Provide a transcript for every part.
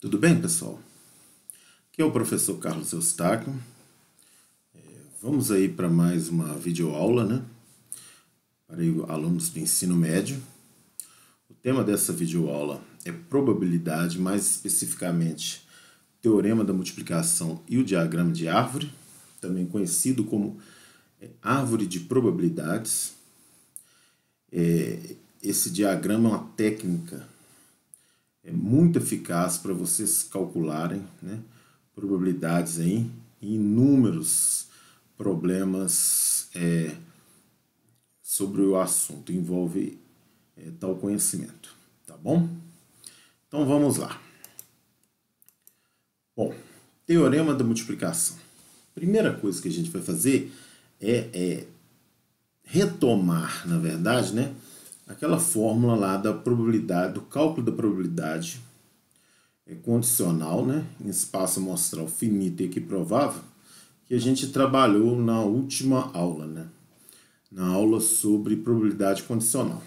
Tudo bem, pessoal? Aqui é o professor Carlos Eustáquio. Vamos aí para mais uma videoaula, né? Para alunos do ensino médio. O tema dessa videoaula é probabilidade, mais especificamente teorema da multiplicação e o diagrama de árvore, também conhecido como árvore de probabilidades. Esse diagrama é uma técnica muito eficaz para vocês calcularem, né, probabilidades aí em inúmeros problemas sobre o assunto, envolve tal conhecimento, tá bom? Então vamos lá. Bom, teorema da multiplicação. Primeira coisa que a gente vai fazer é retomar, na verdade, né, aquela fórmula lá da probabilidade, do cálculo da probabilidade condicional, né, em espaço amostral finito e equiprovável, que a gente trabalhou na última aula, né, na aula sobre probabilidade condicional.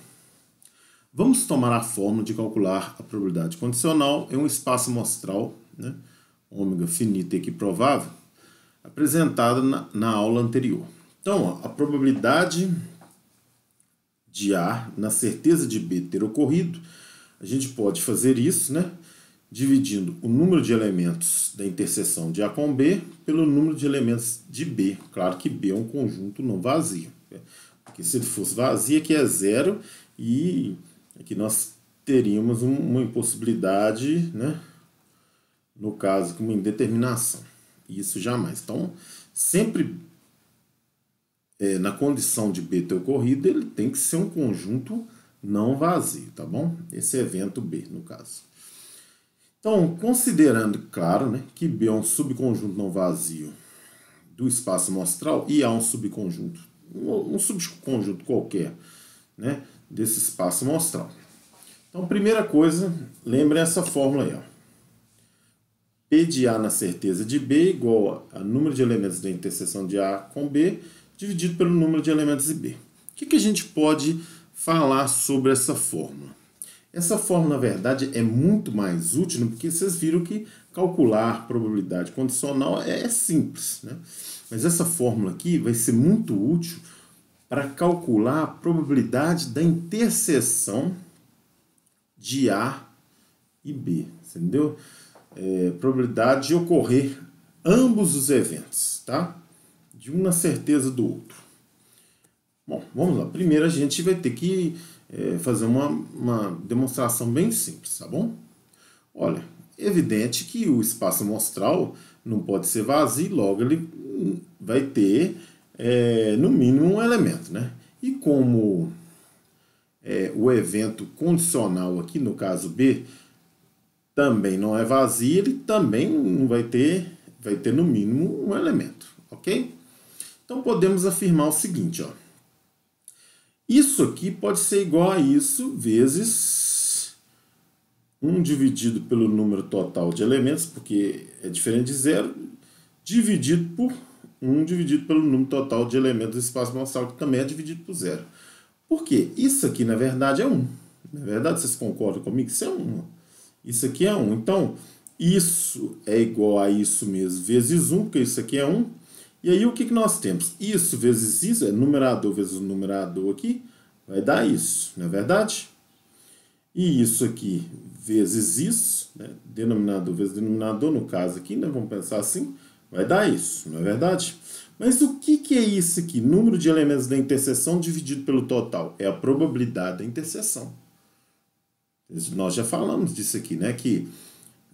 Vamos tomar a fórmula de calcular a probabilidade condicional em um espaço amostral, né, ômega finito e equiprovável, apresentada na aula anterior. Então, a probabilidade de A na certeza de B ter ocorrido, a gente pode fazer isso, né, dividindo o número de elementos da interseção de A com B pelo número de elementos de B. Claro que B é um conjunto não vazio, porque se ele fosse vazio aqui é zero e aqui nós teríamos uma impossibilidade, né, no caso com uma indeterminação. Isso jamais. Então, sempre na condição de B ter ocorrido, ele tem que ser um conjunto não vazio, tá bom? Esse evento B, no caso. Então, considerando, claro, né, que B é um subconjunto não vazio do espaço amostral e A um subconjunto qualquer, né, desse espaço amostral. Então, primeira coisa, lembrem essa fórmula aí, ó. P de A na certeza de B igual a número de elementos da interseção de A com B dividido pelo número de elementos de B. O que a gente pode falar sobre essa fórmula? Essa fórmula, na verdade, é muito mais útil, porque vocês viram que calcular probabilidade condicional é simples, né? Mas essa fórmula aqui vai ser muito útil para calcular a probabilidade da interseção de A e B, entendeu? Probabilidade de ocorrer ambos os eventos, tá? De uma certeza do outro. Bom, vamos lá. Primeiro a gente vai ter que fazer uma demonstração bem simples, tá bom? Olha, é evidente que o espaço amostral não pode ser vazio, logo ele vai ter no mínimo um elemento, né? E como o evento condicional aqui, no caso B, também não é vazio, ele também não vai ter no mínimo um elemento, ok? Então podemos afirmar o seguinte, ó. Isso aqui pode ser igual a isso vezes 1 dividido pelo número total de elementos, porque é diferente de zero, dividido por 1 dividido pelo número total de elementos do espaço amostral, que também é dividido por zero. Por quê? Isso aqui, na verdade, é 1. Na verdade, vocês concordam comigo? Isso é 1. Isso aqui é 1. Então, isso é igual a isso mesmo, vezes 1, porque isso aqui é 1. E aí o que nós temos? Isso vezes isso, numerador vezes o numerador aqui, vai dar isso, não é verdade? E isso aqui vezes isso, né? Denominador vezes denominador, no caso aqui, né? Vamos pensar assim, vai dar isso, não é verdade? Mas o que é isso aqui? Número de elementos da interseção dividido pelo total. É a probabilidade da interseção. Nós já falamos disso aqui, né? Que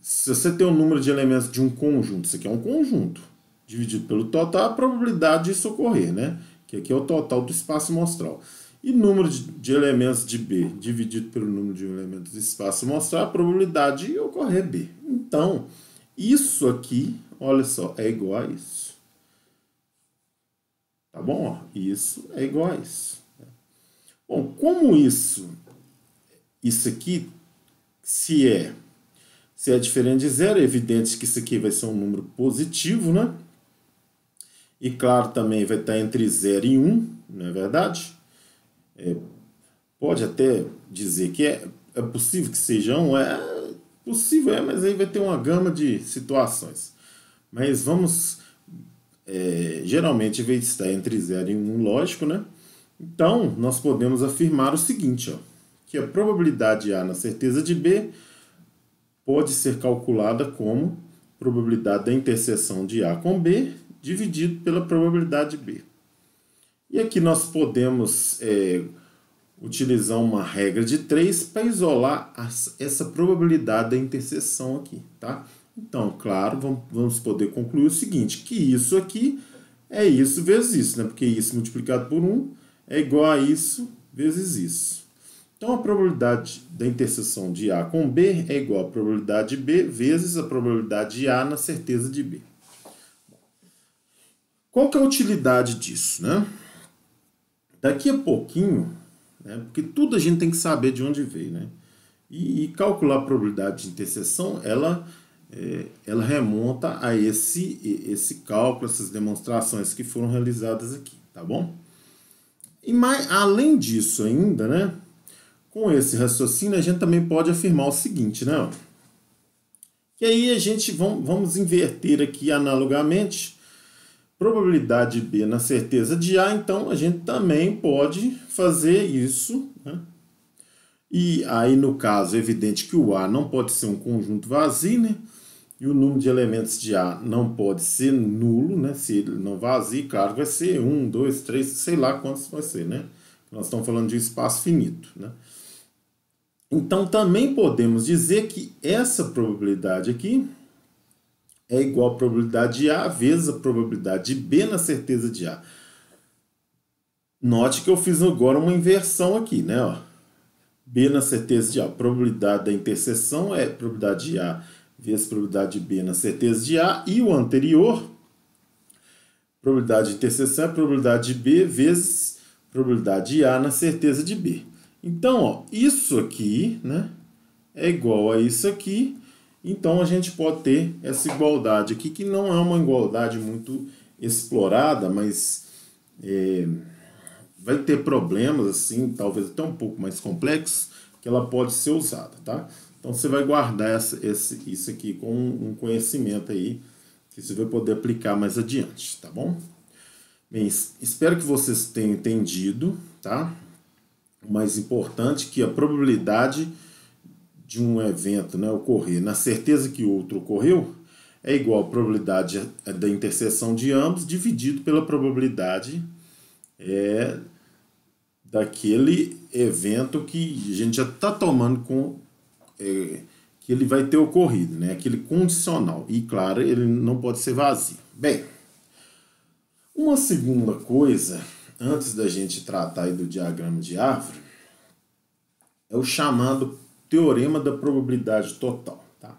se você tem um número de elementos de um conjunto, isso aqui é um conjunto, dividido pelo total, a probabilidade disso ocorrer, né? Que aqui é o total do espaço amostral. E número de elementos de B dividido pelo número de elementos do espaço amostral, a probabilidade de ocorrer B. Então, isso aqui, olha só, é igual a isso. Tá bom? Ó, isso é igual a isso. Bom, como isso aqui, se é diferente de zero, é evidente que isso aqui vai ser um número positivo, né? E claro, também vai estar entre 0 e 1, não é verdade? Pode até dizer que é possível que seja 1, Possível mas aí vai ter uma gama de situações. Mas vamos, geralmente vai estar entre 0 e 1, lógico, né? Então, nós podemos afirmar o seguinte, ó, que a probabilidade de A na certeza de B pode ser calculada como probabilidade da interseção de A com B dividido pela probabilidade de B. E aqui nós podemos utilizar uma regra de 3 para isolar essa probabilidade da interseção aqui, tá? Então, claro, vamos poder concluir o seguinte, que isso aqui é isso vezes isso, né? Porque isso multiplicado por 1 é igual a isso vezes isso. Então, a probabilidade da interseção de A com B é igual à probabilidade de B vezes a probabilidade de A na certeza de B. Qual que é a utilidade disso, né? Daqui a pouquinho, né, porque tudo a gente tem que saber de onde veio, né? E calcular a probabilidade de interseção, ela remonta a esse cálculo, essas demonstrações que foram realizadas aqui, tá bom? E além disso ainda, né, com esse raciocínio a gente também pode afirmar o seguinte, né? Que aí a gente vamos inverter aqui analogamente probabilidade de B na certeza de A, então a gente também pode fazer isso, né? E aí no caso é evidente que o A não pode ser um conjunto vazio, né? E o número de elementos de A não pode ser nulo, né? Se ele não vazio, claro, vai ser 1, 2, 3, sei lá quantos vai ser, né? Nós estamos falando de um espaço finito, né? Então também podemos dizer que essa probabilidade aqui é igual à probabilidade de A vezes a probabilidade de B na certeza de A. Note que eu fiz agora uma inversão aqui, né? Ó. B na certeza de A. A probabilidade da interseção é a probabilidade de A vezes a probabilidade de B na certeza de A. E o anterior, probabilidade de interseção é a probabilidade de B vezes a probabilidade de A na certeza de B. Então, ó, isso aqui, né, é igual a isso aqui. Então a gente pode ter essa igualdade aqui, que não é uma igualdade muito explorada, mas vai ter problemas assim, talvez até um pouco mais complexos, que ela pode ser usada, tá? Então você vai guardar isso aqui com um conhecimento aí, que você vai poder aplicar mais adiante, tá bom? Bem, espero que vocês tenham entendido, tá? O mais importante é que a probabilidade de um evento, né, ocorrer na certeza que o outro ocorreu é igual à probabilidade da interseção de ambos dividido pela probabilidade daquele evento que a gente já está tomando que ele vai ter ocorrido, né, aquele condicional. E claro, ele não pode ser vazio. Bem, uma segunda coisa, antes da gente tratar aí do diagrama de árvore, é o chamado teorema da probabilidade total, tá?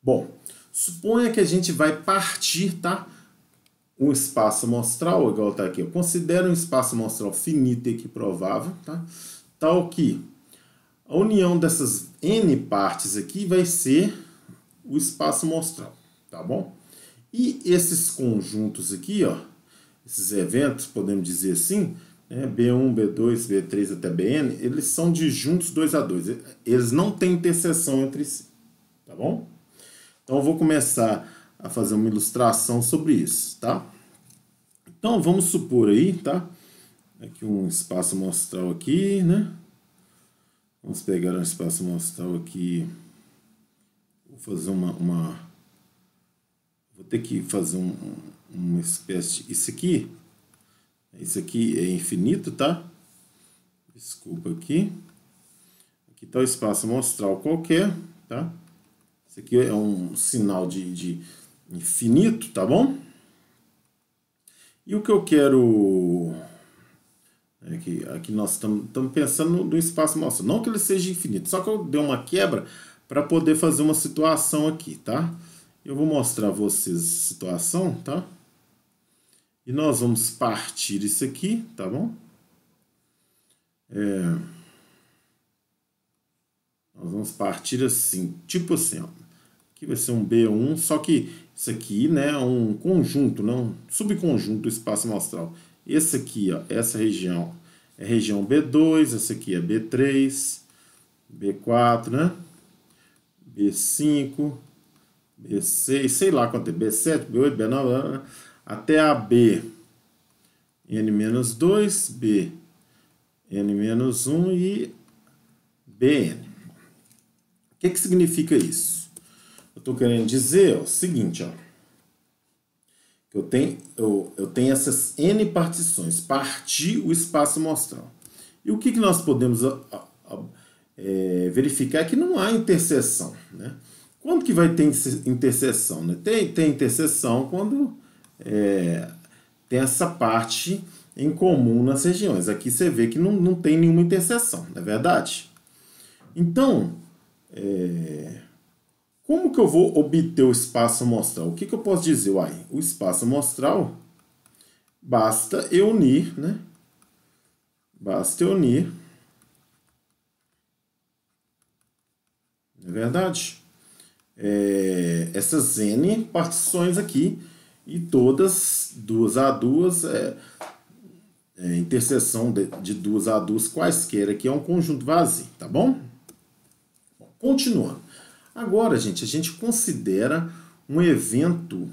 Bom, suponha que a gente vai partir, tá? Um espaço amostral, igual tá aqui, considera um espaço amostral finito e equiprovável, tá? Tal que a união dessas n partes aqui vai ser o espaço amostral, tá bom? E esses conjuntos aqui, ó, esses eventos, podemos dizer assim, né, B1, B2, B3 até Bn, eles são disjuntos 2 a 2. Eles não têm interseção entre si, tá bom? Então eu vou começar a fazer uma ilustração sobre isso, tá? Então vamos supor aí, tá? Aqui um espaço amostral aqui, né? Vamos pegar um espaço amostral aqui. Vou fazer vou ter que fazer uma espécie de... Isso aqui é infinito, tá? Desculpa aqui. Aqui está o espaço amostral qualquer, tá? Isso aqui é um sinal de infinito, tá bom? E o que eu quero... Aqui nós estamos pensando no espaço amostral. Não que ele seja infinito, só que eu dei uma quebra para poder fazer uma situação aqui, tá? Eu vou mostrar a vocês a situação, tá? E nós vamos partir isso aqui, tá bom? Nós vamos partir assim, tipo assim, ó. Aqui vai ser um B1, só que isso aqui, né, é um conjunto, não, um subconjunto do espaço amostral. Esse aqui, ó, essa região é região B2, essa aqui é B3, B4, né? B5, B6, sei lá quanto é, B7, B8, B9, até a B, N-2, B, N-1 e Bn. O que significa isso? Eu estou querendo dizer o seguinte, ó, que eu tenho essas N partições, partir o espaço amostral. E o que nós podemos verificar é que não há interseção, né? Quando que vai ter interseção? Né? Tem interseção quando tem essa parte em comum nas regiões. Aqui você vê que não tem nenhuma interseção, não é verdade? Então, como que eu vou obter o espaço amostral? O que eu posso dizer? Uai, o espaço amostral, basta eu unir, né? Basta eu unir. Não é verdade? Essas N partições aqui, e todas, 2 a 2, interseção de 2 a 2 quaisquer aqui é um conjunto vazio, tá bom? Continuando. Agora, gente, a gente considera um evento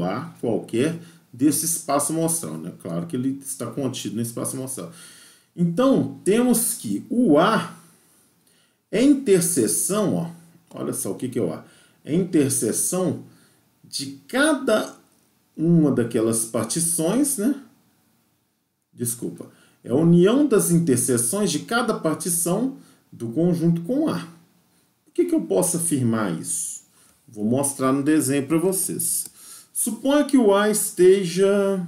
A qualquer desse espaço amostral, né? Claro que ele está contido no espaço amostral. Então, temos que o A é interseção, ó, olha só o que é o A. É interseção de cada uma daquelas partições, né? Desculpa. É a união das interseções de cada partição do conjunto com A. Por que eu posso afirmar isso? Vou mostrar no desenho para vocês. Suponha que o A esteja...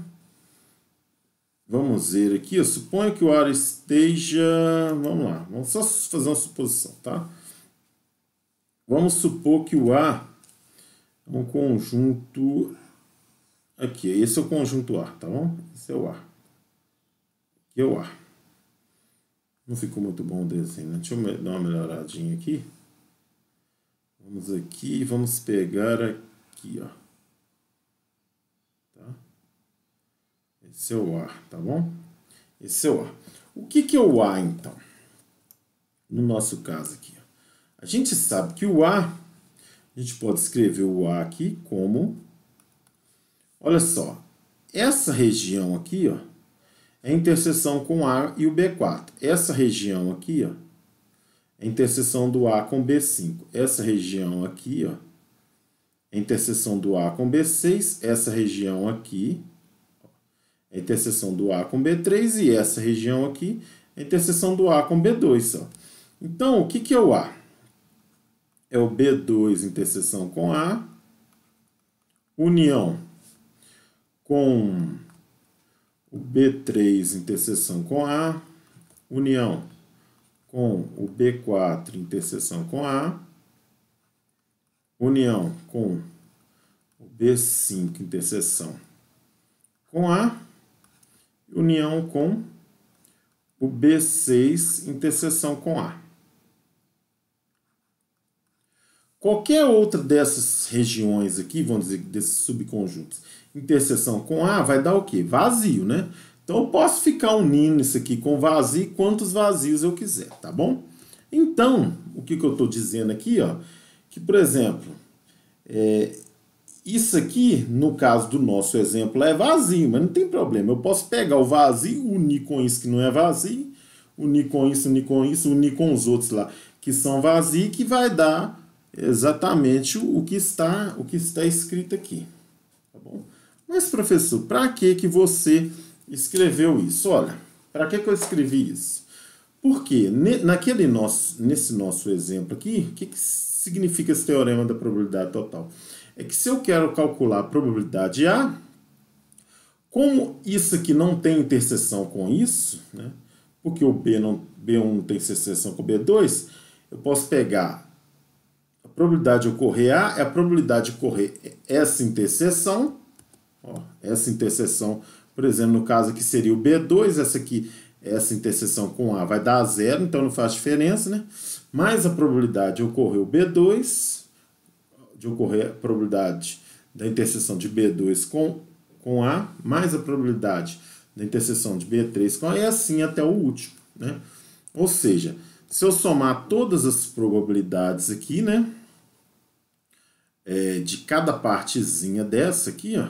Vamos ver aqui, eu suponho que o A esteja... Vamos lá, vamos só fazer uma suposição, tá? Vamos supor que o A é um conjunto... Aqui, esse é o conjunto A, tá bom? Esse é o A. Aqui é o A. Não ficou muito bom o desenho, né? Deixa eu dar uma melhoradinha aqui. Vamos aqui, vamos pegar aqui, ó. Tá? Esse é o A, tá bom? Esse é o A. O que é o A, então? No nosso caso aqui, ó. A gente sabe que o A, a gente pode escrever o A aqui como... Olha só, essa região aqui, ó, é a interseção com A e o B4. Essa região aqui, ó, é a interseção do A com B5. Essa região aqui, ó, é a interseção do A com B6. Essa região aqui, ó, é a interseção do A com B3. E essa região aqui é a interseção do A com B2. Ó. Então, o que é o A? É o B2 interseção com A, união com o B3 interseção com A, união com o B4 interseção com A, união com o B5 interseção com A, união com o B6 interseção com A. Qualquer outra dessas regiões aqui, vamos dizer, desses subconjuntos, interseção com A, vai dar o quê? Vazio, né? Então, eu posso ficar unindo isso aqui com vazio quantos vazios eu quiser, tá bom? Então, o que eu estou dizendo aqui, ó, que, por exemplo, isso aqui, no caso do nosso exemplo, é vazio, mas não tem problema. Eu posso pegar o vazio, unir com isso que não é vazio, unir com isso, unir com isso, unir com os outros lá que são vazios, que vai dar exatamente o que está escrito aqui, tá bom? Mas, professor, para que você escreveu isso? Olha, para que eu escrevi isso? Porque nesse nosso exemplo aqui, o que significa esse teorema da probabilidade total? É que se eu quero calcular a probabilidade A, como isso aqui não tem interseção com isso, né? Porque o B1 não tem interseção com o B2, eu posso pegar a probabilidade de ocorrer A, é a probabilidade de ocorrer essa interseção. Ó, essa interseção, por exemplo, no caso aqui seria o B2, essa interseção com A vai dar 0, então não faz diferença, né? Mais a probabilidade de ocorrer o B2, de ocorrer a probabilidade da interseção de B2 com A, mais a probabilidade da interseção de B3 com A, e assim até o último, né? Ou seja, Se eu somar todas as probabilidades aqui, né, de cada partezinha dessa aqui, ó,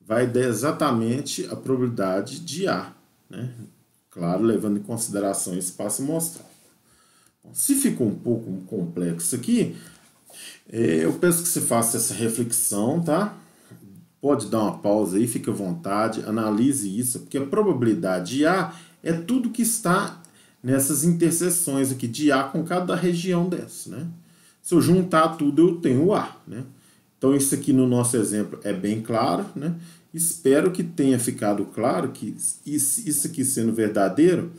vai dar exatamente a probabilidade de A, né? Claro, levando em consideração o espaço amostral. Se ficou um pouco complexo aqui, eu peço que você faça essa reflexão, tá? Pode dar uma pausa aí, fique à vontade, analise isso, porque a probabilidade de A é tudo que está nessas interseções aqui de A com cada região dessa, né? Se eu juntar tudo, eu tenho A, né? Então, isso aqui no nosso exemplo é bem claro, né? Espero que tenha ficado claro que isso aqui sendo verdadeiro,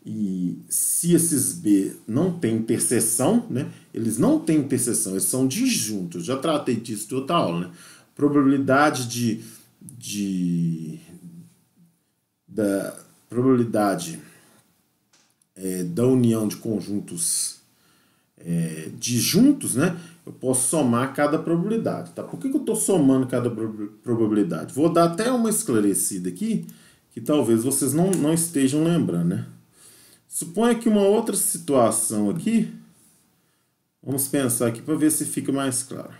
e se esses B não têm interseção, né? Eles não têm interseção, eles são disjuntos. Já tratei disso em outra aula, né? Probabilidade da probabilidade da união de conjuntos disjuntos, né? Eu posso somar cada probabilidade, tá? Por que eu estou somando cada probabilidade? Vou dar até uma esclarecida aqui, que talvez vocês não estejam lembrando, né? Suponha que uma outra situação aqui, vamos pensar aqui para ver se fica mais claro.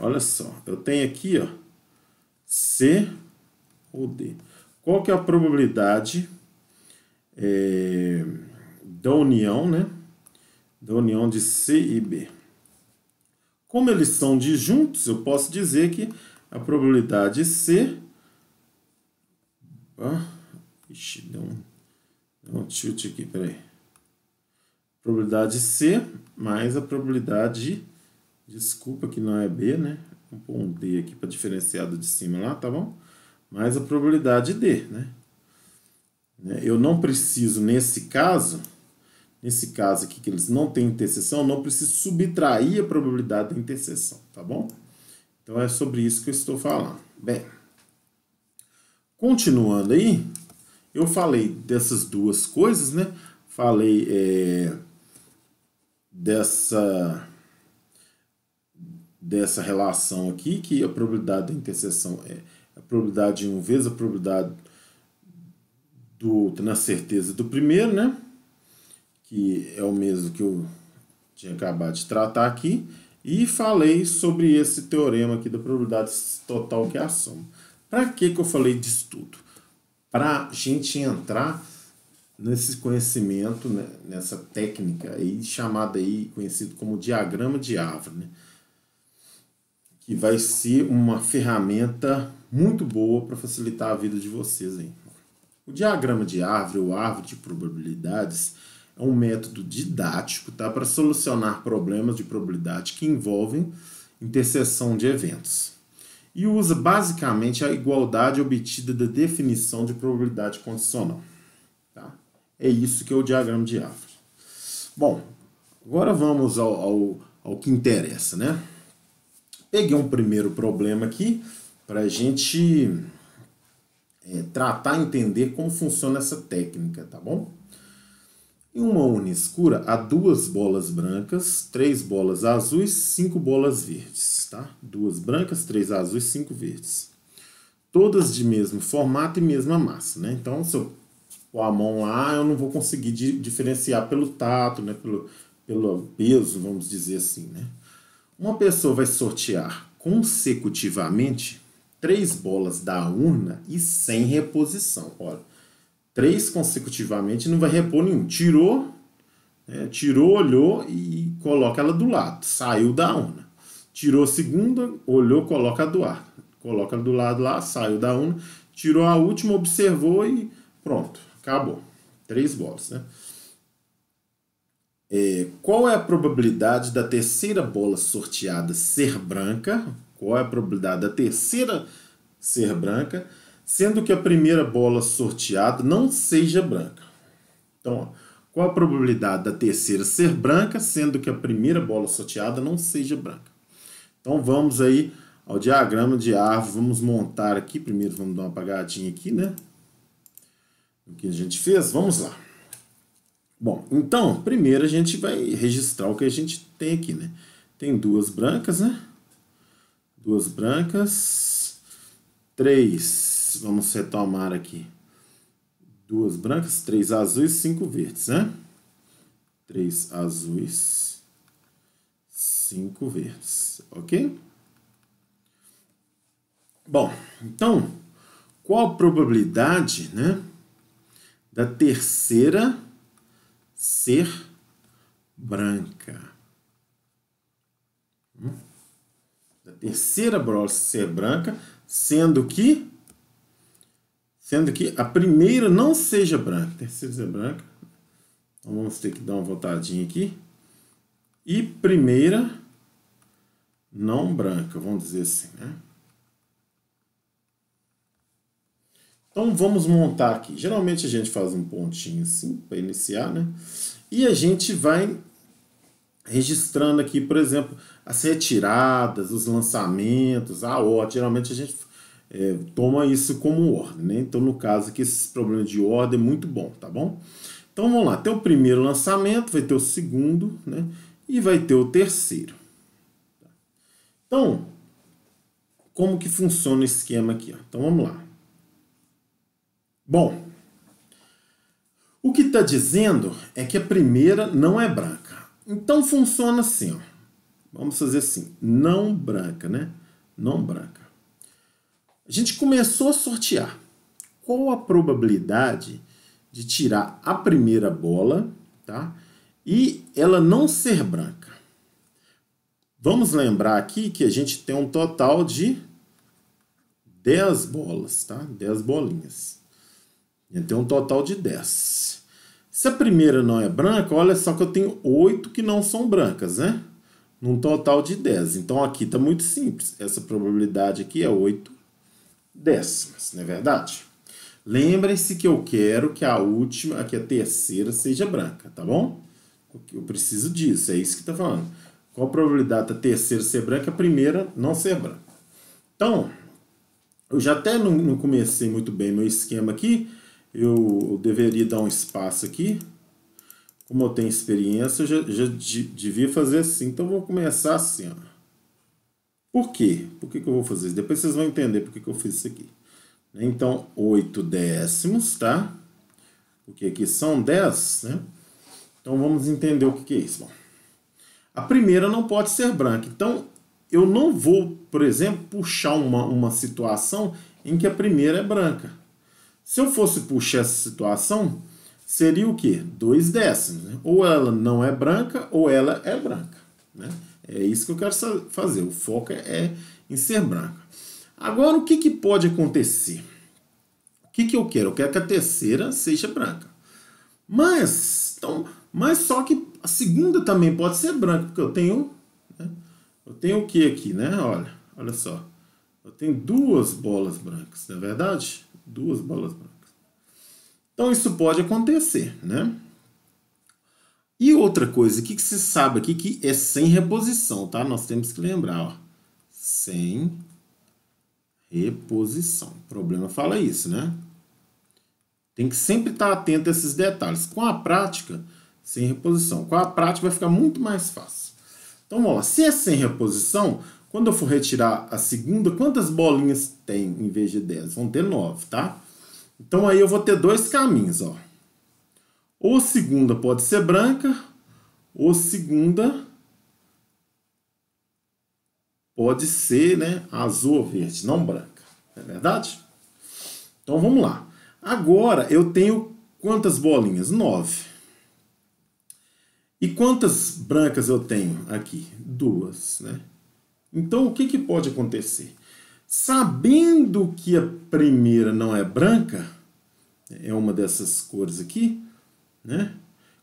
Olha só, eu tenho aqui, ó, C ou D. Qual que é a probabilidade da união, né? Da união de C e B. Como eles são disjuntos, eu posso dizer que a probabilidade C... Ixi, deu um tilt aqui, peraí. Probabilidade C mais a probabilidade... Desculpa que não é B, né? Vou pôr um D aqui para diferenciar do de cima lá, tá bom? Mais a probabilidade D, né? Eu não preciso, nesse caso aqui que eles não têm interseção, eu não preciso subtrair a probabilidade da interseção, tá bom? Então é sobre isso que eu estou falando. Bem, continuando aí, eu falei dessas duas coisas, né? Falei dessa relação aqui, que a probabilidade da interseção é a probabilidade de 1 vezes a probabilidade do outro na certeza do primeiro, né? Que é o mesmo que eu tinha acabado de tratar aqui. E falei sobre esse teorema aqui da probabilidade total, que é a soma. Para que eu falei disso tudo? Para a gente entrar nesse conhecimento, né, nessa técnica aí, chamada aí, conhecido como diagrama de árvore, né? Que vai ser uma ferramenta muito boa para facilitar a vida de vocês aí. O diagrama de árvore, ou árvore de probabilidades, é um método didático, tá, para solucionar problemas de probabilidade que envolvem interseção de eventos. E usa basicamente a igualdade obtida da definição de probabilidade condicional. Tá? É isso que é o diagrama de árvore. Bom, agora vamos ao que interessa, né? Peguei um primeiro problema aqui para a gente tratar e entender como funciona essa técnica, tá bom? Em uma urna escura, há 2 bolas brancas, 3 bolas azuis, 5 bolas verdes, tá? 2 brancas, 3 azuis, 5 verdes. Todas de mesmo formato e mesma massa, né? Então, se eu pôr a mão lá, eu não vou conseguir diferenciar pelo tato, né? Pelo peso, vamos dizer assim, né? Uma pessoa vai sortear consecutivamente 3 bolas da urna e sem reposição. Olha, 3 consecutivamente não vai repor nenhum. Tirou, olhou e coloca ela do lado. Saiu da urna. Tirou a segunda, olhou, coloca do lado. Coloca do lado lá, saiu da urna. Tirou a última, observou e pronto. Acabou. 3 bolas, né? Qual é a probabilidade da terceira bola sorteada ser branca? Qual é a probabilidade da terceira ser branca, sendo que a primeira bola sorteada não seja branca? Então, ó, qual a probabilidade da terceira ser branca, sendo que a primeira bola sorteada não seja branca? Então, vamos aí ao diagrama de árvore. Vamos montar aqui. Primeiro, vamos dar uma apagadinha aqui, né? O que a gente fez? Vamos lá. Bom, então, primeiro a gente vai registrar o que a gente tem aqui, né? Tem 2 brancas, né? 2 brancas. 3, vamos retomar aqui. 2 brancas, 3 azuis, 5 verdes, né? 3 azuis, 5 verdes, ok? Bom, então, qual a probabilidade, né, da terceira ser branca? Da terceira bola ser branca, sendo que a primeira não seja branca. Terceira ser branca. Então vamos ter que dar uma voltadinha aqui. E primeira não branca, vamos dizer assim, né? Então vamos montar aqui. Geralmente a gente faz um pontinho assim para iniciar, né? E a gente vai registrando aqui, por exemplo, as retiradas, os lançamentos, a ordem. Geralmente a gente toma isso como ordem, né? Então no caso aqui esse problema de ordem é muito bom, tá bom? Então vamos lá, tem o primeiro lançamento, vai ter o segundo, né? E vai ter o terceiro. Então, como que funciona o esquema aqui? Ó? Então vamos lá. Bom, o que está dizendo é que a primeira não é branca. Então funciona assim, ó. Vamos fazer assim, não branca, né? Não branca. A gente começou a sortear. Qual a probabilidade de tirar a primeira bola, tá? E ela não ser branca? Vamos lembrar aqui que a gente tem um total de 10 bolas, tá? 10 bolinhas. A gente tem um total de 10. Se a primeira não é branca, olha só que eu tenho 8 que não são brancas, né? Num total de 10. Então aqui está muito simples. Essa probabilidade aqui é 8 décimas, não é verdade? Lembrem-se que eu quero que a última, que a terceira seja branca, tá bom? Eu preciso disso, é isso que está falando. Qual a probabilidade da terceira ser branca, a primeira não ser branca? Então, eu já até não comecei muito bem meu esquema aqui. Eu deveria dar um espaço aqui. Como eu tenho experiência, eu já devia fazer assim. Então, eu vou começar assim, ó. Por quê? Por que eu vou fazer isso? Depois vocês vão entender por que eu fiz isso aqui. Então, 8 décimos, tá? Porque aqui são 10, né? Então, vamos entender o que é isso. Bom, a primeira não pode ser branca. Então, eu não vou, por exemplo, puxar uma situação em que a primeira é branca. Se eu fosse puxar essa situação, seria o quê? 2 décimos. Né? Ou ela não é branca, ou ela é branca. Né? É isso que eu quero fazer. O foco é em ser branca. Agora, o que pode acontecer? O que eu quero? Eu quero que a terceira seja branca. Mas só que a segunda também pode ser branca, porque eu tenho... Né? Eu tenho o que aqui, né? Olha só. Eu tenho 2 bolas brancas, não é verdade? 2 bolas brancas. Então, isso pode acontecer, né? E outra coisa, o que se sabe aqui que é sem reposição, tá? Nós temos que lembrar, ó. Sem reposição. O problema fala isso, né? Tem que sempre estar atento a esses detalhes. Com a prática, sem reposição. Com a prática vai ficar muito mais fácil. Então, vamos lá. Se é sem reposição, quando eu for retirar a segunda, quantas bolinhas tem em vez de 10? Vão ter 9, tá? Então, aí eu vou ter 2 caminhos, ó. Ou segunda pode ser branca, ou segunda pode ser, né, azul ou verde, não branca. Não é verdade? Então, vamos lá. Agora, eu tenho quantas bolinhas? 9. E quantas brancas eu tenho aqui? 2, né? Então, o que pode acontecer? Sabendo que a primeira não é branca, é uma dessas cores aqui, né?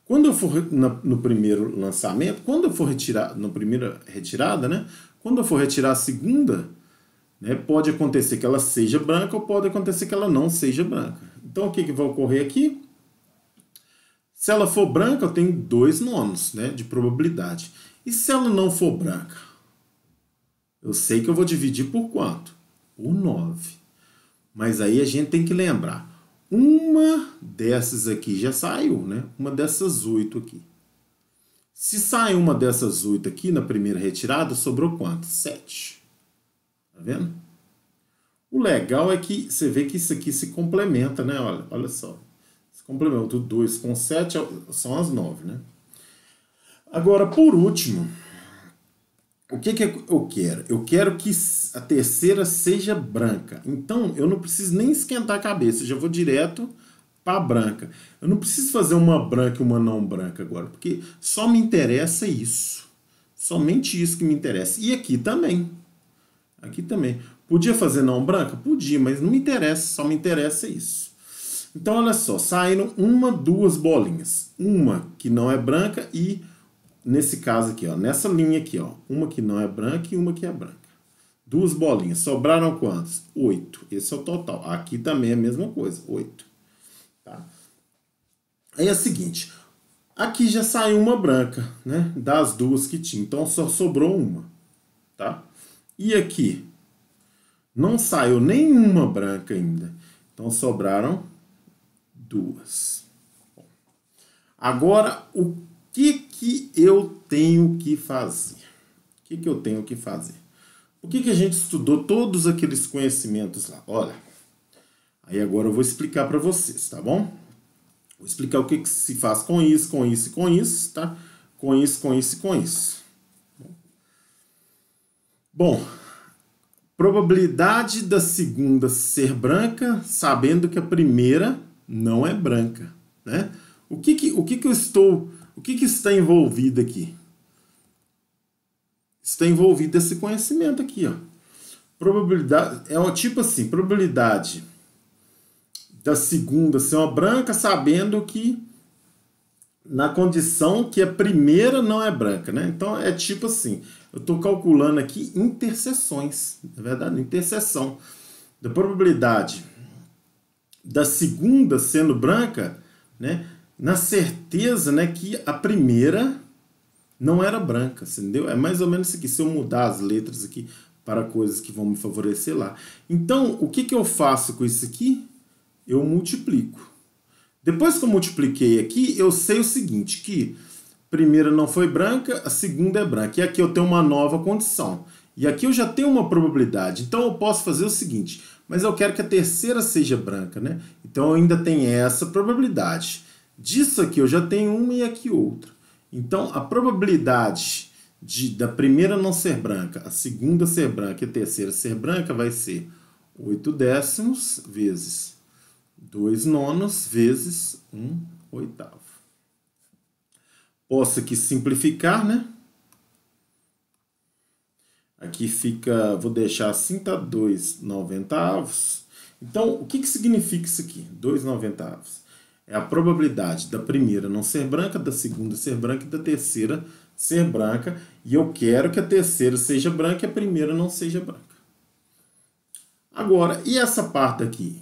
Quando eu for no primeiro lançamento, quando eu for retirar, na primeira retirada, né? Quando eu for retirar a segunda, né, pode acontecer que ela seja branca ou pode acontecer que ela não seja branca. Então, o que vai ocorrer aqui? Se ela for branca, eu tenho 2 nonos, né, de probabilidade. E se ela não for branca? Eu sei que eu vou dividir por quanto? Por 9. Mas aí a gente tem que lembrar. Uma dessas aqui já saiu, né? Uma dessas 8 aqui. Se sai uma dessas 8 aqui na primeira retirada, sobrou quanto? 7. Tá vendo? O legal é que você vê que isso aqui se complementa, né? Olha só. Complemento 2 com 7 são as 9, né? Agora, por último, o que eu quero? Eu quero que a terceira seja branca. Então, eu não preciso nem esquentar a cabeça. Eu já vou direto para branca. Eu não preciso fazer uma branca e uma não branca agora, porque só me interessa isso. Somente isso que me interessa. E aqui também. Aqui também. Podia fazer não branca? Podia, mas não me interessa. Só me interessa isso. Então, olha só. Saíram duas bolinhas. Uma que não é branca e, nesse caso aqui, ó, nessa linha aqui, ó, uma que não é branca e uma que é branca. Duas bolinhas. Sobraram quantas? 8. Esse é o total. Aqui também é a mesma coisa. 8. Tá? Aí é o seguinte. Aqui já saiu uma branca, né? Das duas que tinha. Então, só sobrou uma. Tá? E aqui? Não saiu nenhuma branca ainda. Então, sobraram duas. Bom, agora, o que eu tenho que fazer? O que eu tenho que fazer? Por que a gente estudou todos aqueles conhecimentos lá? Olha, aí agora eu vou explicar para vocês, tá bom? Vou explicar o que se faz com isso, com isso e com isso, tá? Com isso, com isso e com isso. Bom, probabilidade da segunda ser branca, sabendo que a primeira não é branca, né? O que está envolvido aqui? Está envolvido esse conhecimento aqui, ó. Probabilidade é tipo assim, probabilidade da segunda ser uma branca, sabendo que na condição que a primeira não é branca, né? Então é tipo assim, eu estou calculando aqui interseções, na verdade, interseção da probabilidade da segunda sendo branca, né? Na certeza, né, que a primeira não era branca, entendeu? É mais ou menos isso aqui, se eu mudar as letras aqui para coisas que vão me favorecer lá. Então, o que eu faço com isso aqui? Eu multiplico. Depois que eu multipliquei aqui, eu sei o seguinte, que a primeira não foi branca, a segunda é branca. E aqui eu tenho uma nova condição. E aqui eu já tenho uma probabilidade. Então eu posso fazer o seguinte, mas eu quero que a terceira seja branca, né? Então eu ainda tenho essa probabilidade. Disso aqui eu já tenho uma e aqui outra. Então a probabilidade da primeira não ser branca, a segunda ser branca e a terceira ser branca vai ser 8 décimos vezes 2 nonos vezes 1 oitavo. Posso aqui simplificar, né? Aqui fica, vou deixar assim, tá 2 noventavos. Então, o que significa isso aqui? 2 noventavos. É a probabilidade da primeira não ser branca, da segunda ser branca e da terceira ser branca. E eu quero que a terceira seja branca e a primeira não seja branca. Agora, e essa parte aqui?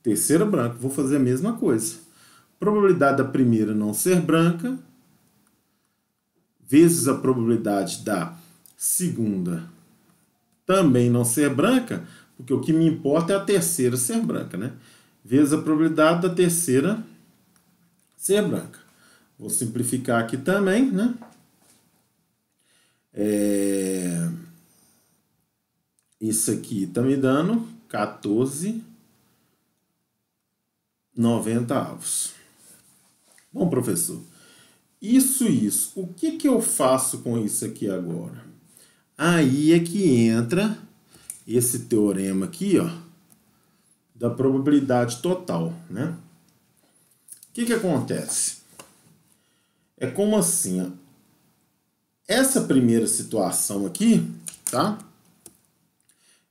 Terceira branca, vou fazer a mesma coisa. Probabilidade da primeira não ser branca, vezes a probabilidade da segunda também não ser branca, porque o que me importa é a terceira ser branca, né? Vezes a probabilidade da terceira ser branca. Vou simplificar aqui também, né? Isso aqui está me dando 14 noventavos. Bom, professor, isso. O que eu faço com isso aqui agora? Aí é que entra esse teorema aqui, ó, da probabilidade total, né? O que acontece? É como assim, ó, essa primeira situação aqui, tá?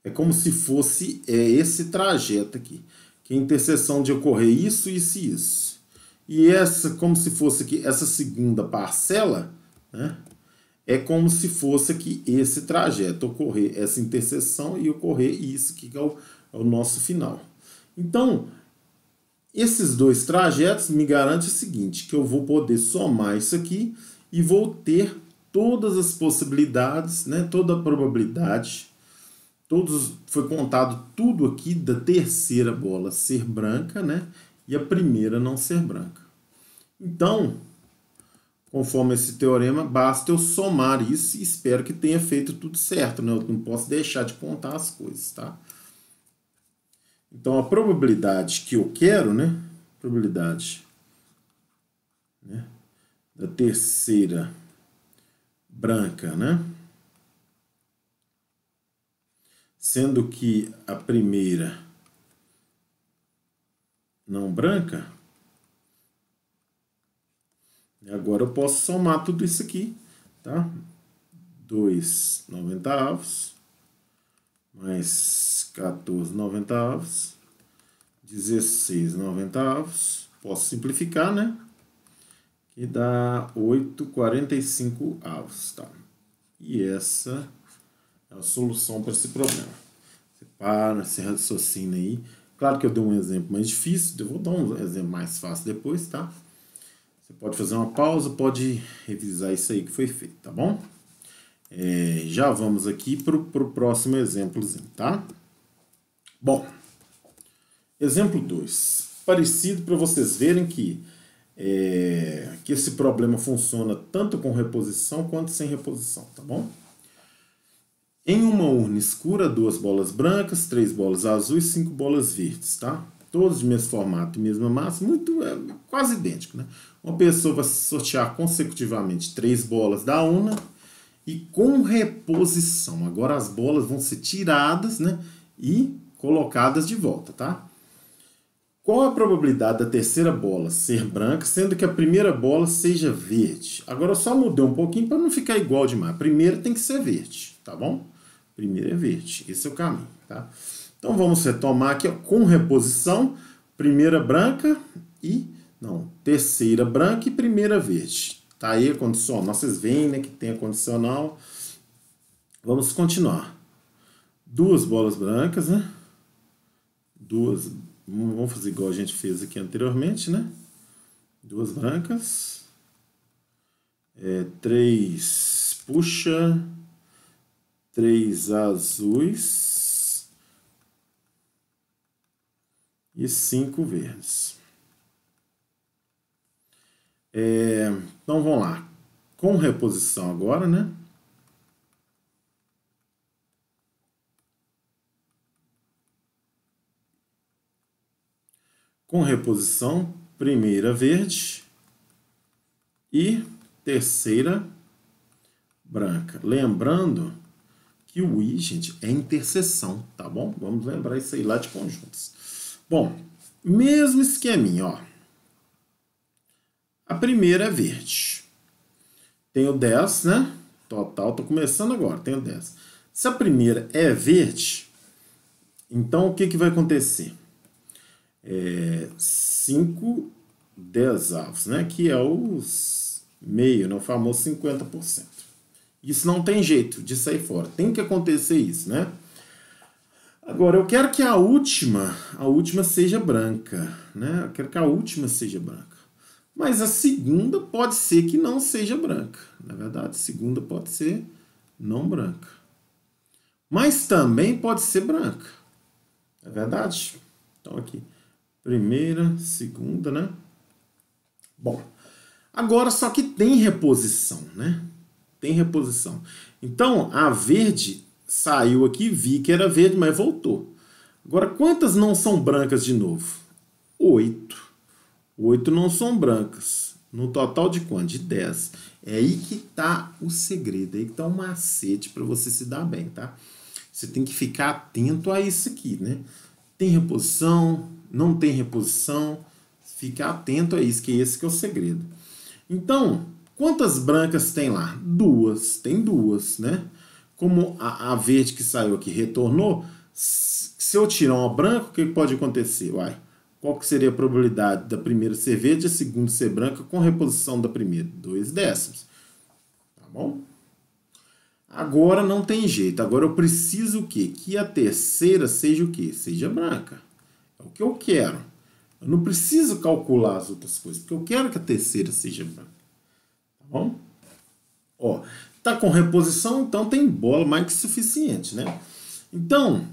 É como se fosse esse trajeto aqui. Que é a interseção de ocorrer isso, isso e isso. E essa, como se fosse aqui, essa segunda parcela, né? É como se fosse aqui esse trajeto, ocorrer essa interseção e ocorrer isso aqui que é o nosso final. Então, esses dois trajetos me garantem o seguinte, que eu vou poder somar isso aqui e vou ter todas as possibilidades, né? Toda a probabilidade. Foi contado tudo aqui da terceira bola ser branca, né? E a primeira não ser branca. Então, conforme esse teorema, basta eu somar isso e espero que tenha feito tudo certo, né? Eu não posso deixar de contar as coisas, tá? Então, a probabilidade que eu quero, né? probabilidade, né, da terceira branca, né? Sendo que a primeira não branca. E agora eu posso somar tudo isso aqui, tá? 2/90 mais 14/90, 16/90. Posso simplificar, né? Que dá 8/45, tá? E essa é a solução para esse problema. Você para, você raciocina aí. Claro que eu dei um exemplo mais difícil, eu vou dar um exemplo mais fácil depois, tá? Você pode fazer uma pausa, pode revisar isso aí que foi feito, tá bom? Já vamos aqui para o próximo exemplozinho, tá? Bom, exemplo 2. Parecido para vocês verem que esse problema funciona tanto com reposição quanto sem reposição, tá bom? Em uma urna escura, 2 bolas brancas, 3 bolas azuis, 5 bolas verdes, tá? Todos de mesmo formato e mesma massa, quase idêntico, né? Uma pessoa vai sortear consecutivamente 3 bolas da urna e com reposição. Agora as bolas vão ser tiradas, né, e colocadas de volta, tá? Qual a probabilidade da terceira bola ser branca, sendo que a primeira bola seja verde? Agora eu só mudei um pouquinho para não ficar igual demais. A primeira tem que ser verde, tá bom? Primeira é verde, esse é o caminho, tá? Então vamos retomar aqui, ó, com reposição, primeira branca e... não, terceira branca e primeira verde. Tá aí a condicional, vocês veem, né, que tem a condicional. Vamos continuar. 2 bolas brancas, né? Vamos fazer igual a gente fez aqui anteriormente, né? 2 brancas. 3 puxa. 3 azuis. E 5 verdes. Então vamos lá. Com reposição agora, né? Com reposição, primeira verde e terceira branca. Lembrando que o I, gente, é interseção, tá bom? Vamos lembrar isso aí lá de conjuntos. Bom, mesmo esqueminha, ó. A primeira é verde. Tenho 10, né? Total, tô começando agora, tenho 10. Se a primeira é verde, então o que vai acontecer? 5 dezavos, né? Que é os meio, né? O famoso 50%. Isso não tem jeito de sair fora. Tem que acontecer isso, né? Agora, eu quero que a última seja branca, né? Eu quero que a última seja branca. Mas a segunda pode ser que não seja branca. Na verdade, a segunda pode ser não branca. Mas também pode ser branca. É verdade? Então aqui, primeira, segunda, né? Bom, agora só que tem reposição, né? Tem reposição. Então, a verde saiu aqui, vi que era verde, mas voltou. Agora, quantas não são brancas de novo? 8. 8 não são brancas. No total de quanto? De 10. É aí que tá o segredo, é aí que tá o macete para você se dar bem, tá? Você tem que ficar atento a isso aqui, né? Tem reposição, não tem reposição. Fica atento a isso, que esse que é o segredo. Então, quantas brancas tem lá? 2. Tem 2, né? Como a verde que saiu aqui retornou, se eu tirar uma branca, o que pode acontecer? Uai, qual que seria a probabilidade da primeira ser verde e a segunda ser branca com reposição da primeira? 2 décimos. Tá bom? Agora não tem jeito. Agora eu preciso o quê? Que a terceira seja o quê? Seja branca. É o que eu quero. Eu não preciso calcular as outras coisas, porque eu quero que a terceira seja branca. Tá bom? Ó, tá com reposição, então tem bola mais que suficiente, né? Então,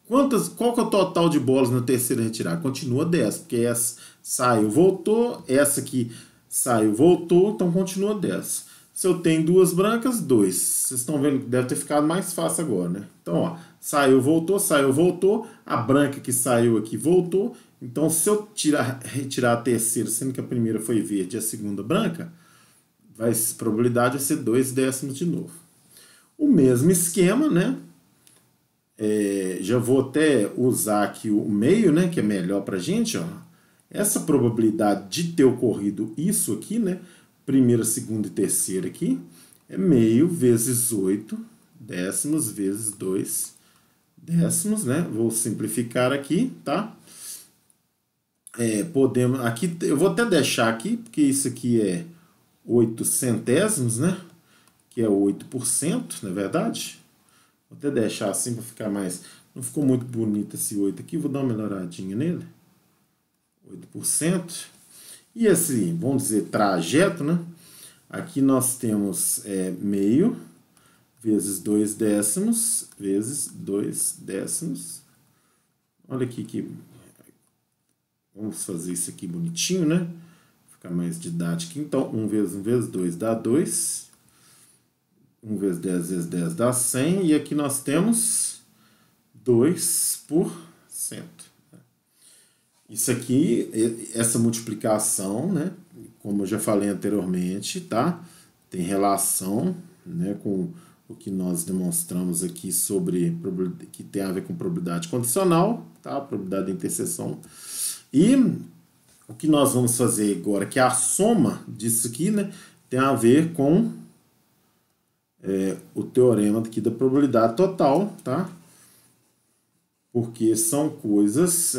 qual que é o total de bolas na terceira retirada? Continua 10, porque essa saiu, voltou, essa aqui saiu, voltou, então continua 10. Se eu tenho 2 brancas, 2. Vocês estão vendo que deve ter ficado mais fácil agora, né? Então, ó, saiu, voltou, a branca que saiu aqui voltou, Então, se eu retirar a terceira, sendo que a primeira foi verde e a segunda branca, a probabilidade vai ser 2 décimos de novo. O mesmo esquema, né? Já vou até usar aqui o meio, né? Que é melhor pra gente, ó. Essa probabilidade de ter ocorrido isso aqui, né? Primeira, segunda e terceira aqui, é meio vezes 8 décimos vezes 2 décimos, né? Vou simplificar aqui, tá? Podemos, aqui, eu vou até deixar aqui, porque isso aqui é 8 centésimos, né? Que é 8%, não é verdade? Vou até deixar assim para ficar mais... Não ficou muito bonito esse 8 aqui, vou dar uma melhoradinha nele. 8%. E esse, vamos dizer, trajeto, né? Aqui nós temos meio vezes 2 décimos vezes 2 décimos. Olha aqui que... Vamos fazer isso aqui bonitinho, né? Ficar mais didático. Então, 1 vezes 1 vezes 2 dá 2. 1 vezes 10 vezes 10 dá 100. E aqui nós temos 2%. Isso aqui, essa multiplicação, né? Como eu já falei anteriormente, tá? Tem relação, né, com o que nós demonstramos aqui sobre... que tem a ver com probabilidade condicional, tá? Probabilidade de interseção. E o que nós vamos fazer agora, que é a soma disso aqui, né, tem a ver com o teorema aqui da probabilidade total, tá? Porque são coisas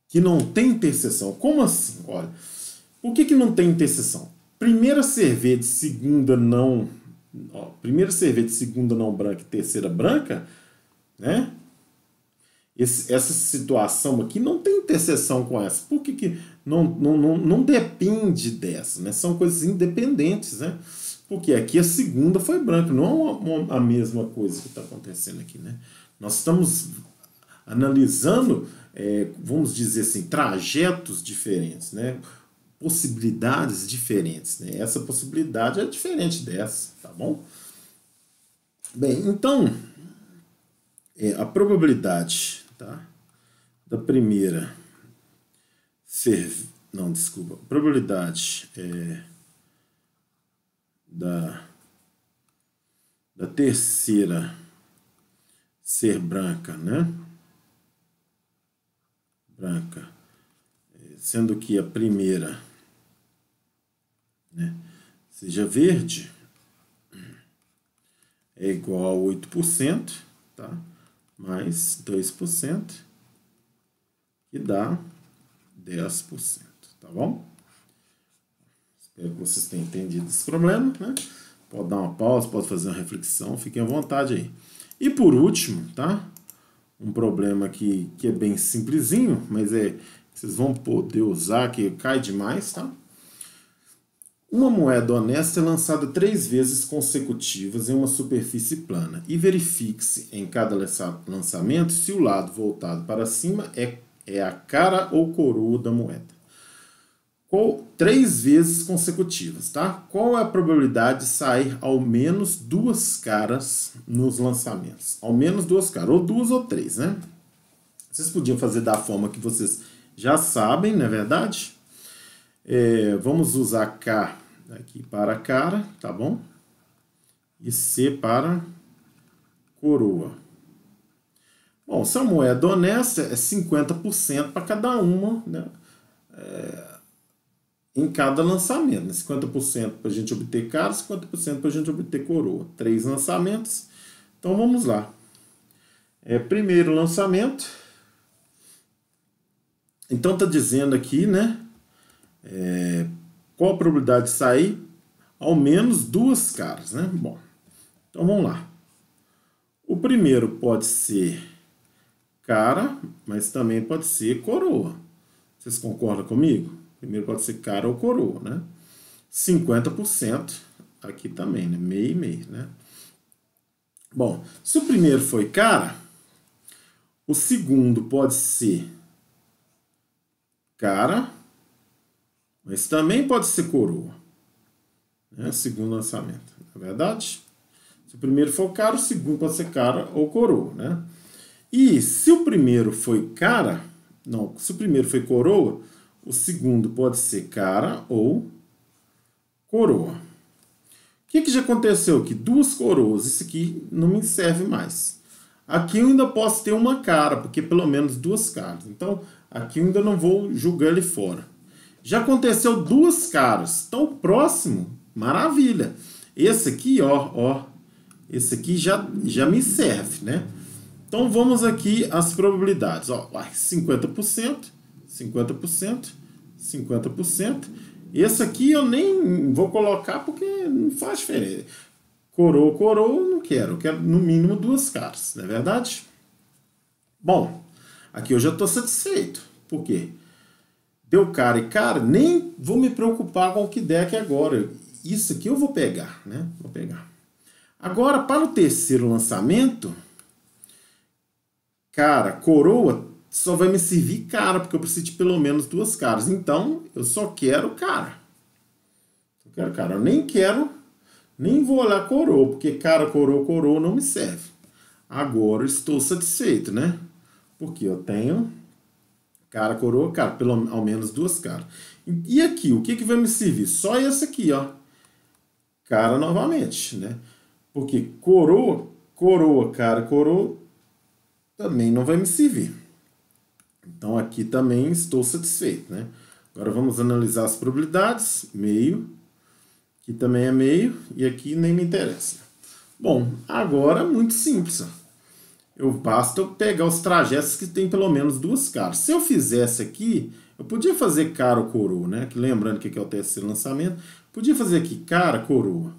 que não tem interseção. Como assim? Olha, por que não tem interseção? Primeira ser verde, segunda não... primeira ser verde, segunda não branca e terceira branca, né? Essa situação aqui não tem interseção com essa. Por que não depende dessa, né? São coisas independentes, né? Porque aqui a segunda foi branca, não é a mesma coisa que está acontecendo aqui, né? Nós estamos analisando, vamos dizer assim, trajetos diferentes, né? Possibilidades diferentes, né? Essa possibilidade é diferente dessa, tá bom? Bem, então, a probabilidade, tá, da primeira ser... Não, desculpa. A probabilidade da terceira ser branca, né? Branca. Sendo que a primeira, né, seja verde, é igual a 8%, tá? Mais 2%, que dá 10%, tá bom? Espero que vocês tenham entendido esse problema, né? Pode dar uma pausa, pode fazer uma reflexão, fiquem à vontade aí. E por último, tá? Um problema que é bem simplesinho, mas vocês vão poder usar, que cai demais, tá? Uma moeda honesta é lançada 3 vezes consecutivas em uma superfície plana e verifique-se em cada lançamento se o lado voltado para cima é a cara ou coroa da moeda. 3 vezes consecutivas, tá? Qual é a probabilidade de sair ao menos 2 caras nos lançamentos? Ao menos 2 caras, ou 2 ou 3, né? Vocês podiam fazer da forma que vocês já sabem, não é verdade? Vamos usar K aqui para cara, tá bom? E C para coroa. Bom, se a moeda honesta é 50% para cada uma, né? Em cada lançamento, né? 50% para a gente obter cara, 50% para a gente obter coroa. 3 lançamentos. Então vamos lá. Primeiro lançamento. Então tá dizendo aqui, né? Qual a probabilidade de sair? Ao menos 2 caras, né? Bom, então vamos lá. O primeiro pode ser cara, mas também pode ser coroa. Vocês concordam comigo? Primeiro pode ser cara ou coroa, né? 50% aqui também, né? Meio e meio, né? Bom, se o primeiro foi cara, o segundo pode ser cara, mas também pode ser coroa, né? Segundo lançamento, não é verdade? Se o primeiro for cara, o segundo pode ser cara ou coroa, né? E se o primeiro foi cara, não, se o primeiro foi coroa, o segundo pode ser cara ou coroa. O que já aconteceu aqui? Duas coroas, isso aqui não me serve mais. Aqui eu ainda posso ter uma cara, porque pelo menos duas caras. Então, aqui eu ainda não vou julgar ele fora. Já aconteceu duas caras. Então, o próximo, maravilha. Esse aqui, ó, esse aqui já me serve, né? Então, vamos aqui às probabilidades. Ó, 50%, 50%, 50%. Esse aqui eu nem vou colocar porque não faz diferença. Coroa, coroa, não quero. Eu quero no mínimo duas caras, não é verdade? Bom, aqui eu já estou satisfeito. Por quê? Deu cara e cara, nem vou me preocupar com o que der aqui agora. Isso aqui eu vou pegar, né? Vou pegar. Agora, para o terceiro lançamento, cara, coroa, só vai me servir cara, porque eu preciso de pelo menos duas caras. Então, eu só quero cara. Eu quero cara. Eu nem vou olhar coroa, porque cara, coroa, coroa não me serve. Agora, estou satisfeito, né? Porque eu tenho cara, coroa, cara, pelo ao menos duas caras. E aqui, o que vai me servir? Só esse aqui, ó. Cara novamente, né? Porque coroa, coroa, cara, coroa, também não vai me servir. Então, aqui também estou satisfeito, né? Agora, vamos analisar as probabilidades. Meio. Aqui também é meio. E aqui nem me interessa. Bom, agora, muito simples, ó. Basta eu pegar os trajetos que tem pelo menos duas caras. Se eu fizesse aqui, eu podia fazer cara ou coroa, né? Que lembrando que aqui é o terceiro lançamento. Podia fazer aqui cara, coroa.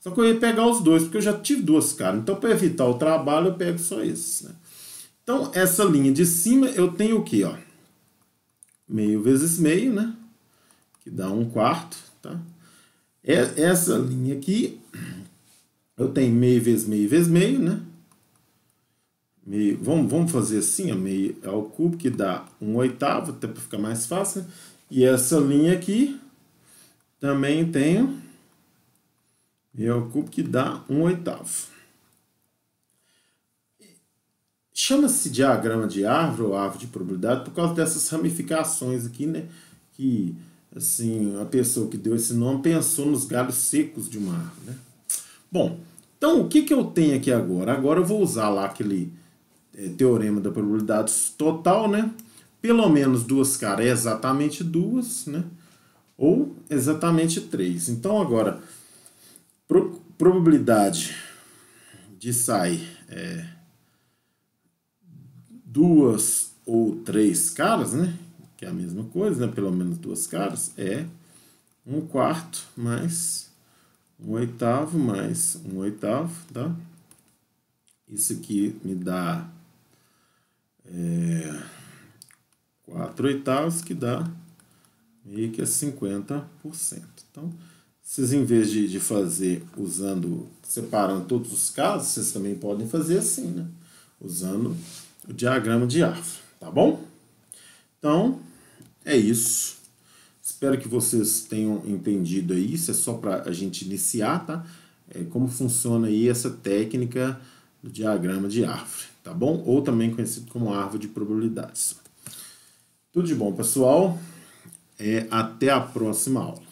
Só que eu ia pegar os dois, porque eu já tive duas caras. Então, para evitar o trabalho, eu pego só esses, né? Então, essa linha de cima, eu tenho o quê, ó? Meio vezes meio, né? Que dá 1/4, tá? Essa linha aqui, eu tenho meio vezes meio vezes meio, né? Meio, vamos fazer assim, ó, meio ao cubo, que dá 1/8, até para ficar mais fácil, né? E essa linha aqui, também tenho meio ao cubo, que dá 1/8. Chama-se diagrama de árvore ou árvore de probabilidade por causa dessas ramificações aqui, né? Que, assim, a pessoa que deu esse nome pensou nos galhos secos de uma árvore, né? Bom, então o que eu tenho aqui agora? Agora eu vou usar lá aquele teorema da probabilidade total, né? Pelo menos duas caras é exatamente duas, né? Ou exatamente três. Então agora, probabilidade de sair duas ou três caras, né? Que é a mesma coisa, né? Pelo menos duas caras, é 1/4 mais 1/8 mais 1/8, tá? Isso aqui me dá 4/8, que dá meio que 50%. Então, vocês, em vez de fazer separando todos os casos, vocês também podem fazer assim, né? Usando o diagrama de árvore, tá bom? Então, é isso. Espero que vocês tenham entendido aí. Isso é só para a gente iniciar, tá? Como funciona aí essa técnica do diagrama de árvore, tá bom? Ou também conhecido como árvore de probabilidades. Tudo de bom, pessoal. Até a próxima aula.